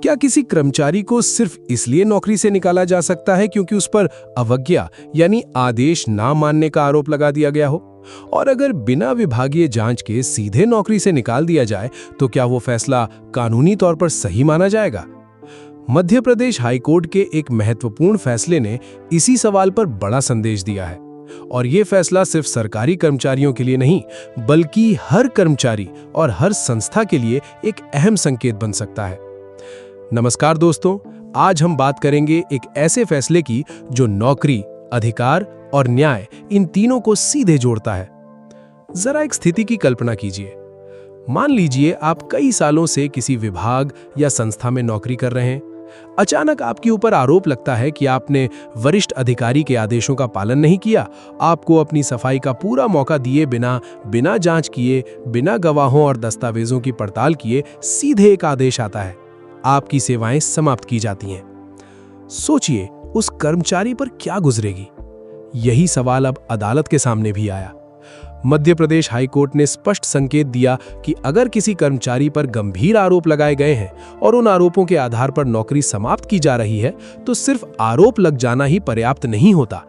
क्या किसी कर्मचारी को सिर्फ इसलिए नौकरी से निकाला जा सकता है क्योंकि उस पर अवज्ञा यानी आदेश ना मानने का आरोप लगा दिया गया हो? और अगर बिना विभागीय जांच के सीधे नौकरी से निकाल दिया जाए तो क्या वो फैसला कानूनी तौर पर सही माना जाएगा? मध्य प्रदेश हाईकोर्ट के एक महत्वपूर्ण फैसले ने इसी सवाल पर बड़ा संदेश दिया है। और ये फैसला सिर्फ सरकारी कर्मचारियों के लिए नहीं, बल्कि हर कर्मचारी और हर संस्था के लिए एक अहम संकेत बन सकता है। नमस्कार दोस्तों, आज हम बात करेंगे एक ऐसे फैसले की जो नौकरी, अधिकार और न्याय इन तीनों को सीधे जोड़ता है। जरा एक स्थिति की कल्पना कीजिए। मान लीजिए आप कई सालों से किसी विभाग या संस्था में नौकरी कर रहे हैं। अचानक आपके ऊपर आरोप लगता है कि आपने वरिष्ठ अधिकारी के आदेशों का पालन नहीं किया। आपको अपनी सफाई का पूरा मौका दिए बिना जांच किए, बिना गवाहों और दस्तावेजों की पड़ताल किए सीधे एक आदेश आता है, आपकी सेवाएं समाप्त की जाती हैं। सोचिए उस कर्मचारी पर क्या गुजरेगी। यही सवाल अब अदालत के सामने भी आया। मध्य प्रदेश हाईकोर्ट ने स्पष्ट संकेत दिया कि अगर किसी कर्मचारी पर गंभीर आरोप लगाए गए हैं और उन आरोपों के आधार पर नौकरी समाप्त की जा रही है, तो सिर्फ आरोप लग जाना ही पर्याप्त नहीं होता।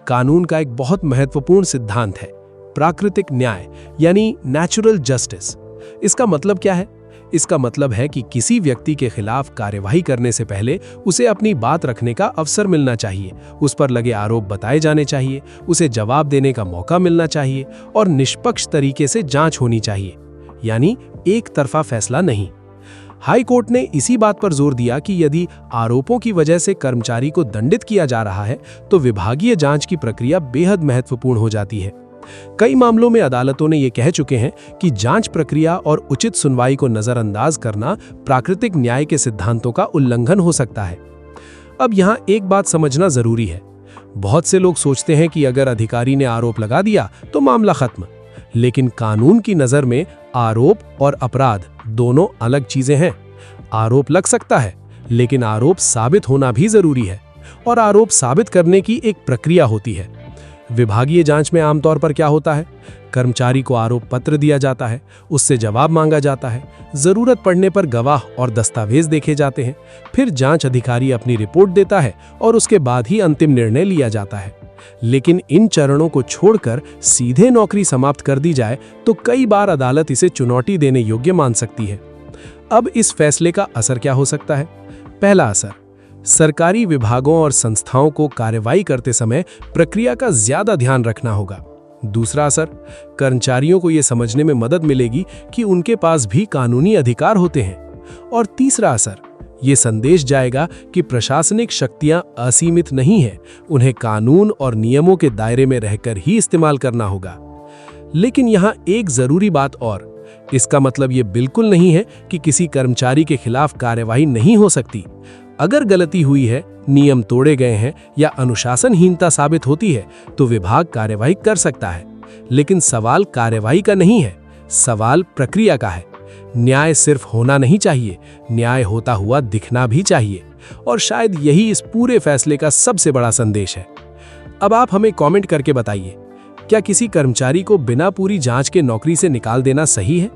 कानून का एक बहुत महत्वपूर्ण सिद्धांत है प्राकृतिक न्याय यानी नेचुरल जस्टिस। इसका मतलब क्या है? इसका मतलब है कि किसी व्यक्ति के खिलाफ कार्यवाही करने से पहले उसे अपनी बात रखने का अवसर मिलना चाहिए, उस पर लगे आरोप बताए जाने चाहिए, उसे जवाब देने का मौका मिलना चाहिए और निष्पक्ष तरीके से जांच होनी चाहिए, यानी एक तरफा फैसला नहीं। हाई कोर्ट ने इसी बात पर जोर दिया कि यदि आरोपों की वजह से कर्मचारी को दंडित किया जा रहा है तो विभागीय जांच की प्रक्रिया बेहद महत्वपूर्ण हो जाती है। कई मामलों में अदालतों ने ये कह चुके हैं कि जांच प्रक्रिया और उचित सुनवाई को नजरअंदाज करना प्राकृतिक न्याय के सिद्धांतों का उल्लंघन हो सकता है। अब यहाँ एक बात समझना जरूरी है। बहुत से लोग सोचते हैं कि अगर अधिकारी ने आरोप लगा दिया तो मामला खत्म, लेकिन कानून की नजर में आरोप और अपराध दोनों अलग चीजें हैं। आरोप लग सकता है, लेकिन आरोप साबित होना भी जरूरी है, और आरोप साबित करने की एक प्रक्रिया होती है। विभागीय जांच में आमतौर पर क्या होता है? कर्मचारी को आरोप पत्र दिया जाता है, उससे जवाब मांगा जाता है, जरूरत पड़ने पर गवाह और दस्तावेज देखे जाते हैं, फिर जांच अधिकारी अपनी रिपोर्ट देता है और उसके बाद ही अंतिम निर्णय लिया जाता है। लेकिन इन चरणों को छोड़कर सीधे नौकरी समाप्त कर दी जाए तो कई बार अदालत इसे चुनौती देने योग्य मान सकती है। अब इस फैसले का असर क्या हो सकता है? पहला असर, सरकारी विभागों और संस्थाओं को कार्रवाई करते समय प्रक्रिया का ज्यादा ध्यान रखना होगा। दूसरा असर, कर्मचारियों को यह समझने में मदद मिलेगी कि उनके पास भी कानूनी अधिकार होते हैं। और तीसरा असर, ये संदेश जाएगा कि प्रशासनिक शक्तियां असीमित नहीं हैं, उन्हें कानून और नियमों के दायरे में रहकर ही इस्तेमाल करना होगा। लेकिन यहाँ एक जरूरी बात और, इसका मतलब ये बिल्कुल नहीं है कि किसी कर्मचारी के खिलाफ कार्यवाही नहीं हो सकती। अगर गलती हुई है, नियम तोड़े गए हैं या अनुशासनहीनता साबित होती है तो विभाग कार्यवाही कर सकता है। लेकिन सवाल कार्यवाही का नहीं है, सवाल प्रक्रिया का है। न्याय सिर्फ होना नहीं चाहिए, न्याय होता हुआ दिखना भी चाहिए। और शायद यही इस पूरे फैसले का सबसे बड़ा संदेश है। अब आप हमें कमेंट करके बताइए, क्या किसी कर्मचारी को बिना पूरी जांच के नौकरी से निकाल देना सही है?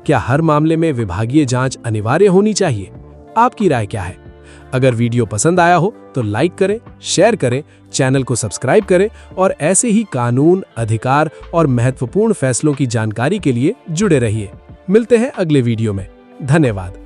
क्या हर मामले में विभागीय जांच अनिवार्य होनी चाहिए? आपकी राय क्या है? अगर वीडियो पसंद आया हो तो लाइक करें, शेयर करें, चैनल को सब्सक्राइब करें और ऐसे ही कानून, अधिकार और महत्वपूर्ण फैसलों की जानकारी के लिए जुड़े रहिए। मिलते हैं अगले वीडियो में। धन्यवाद।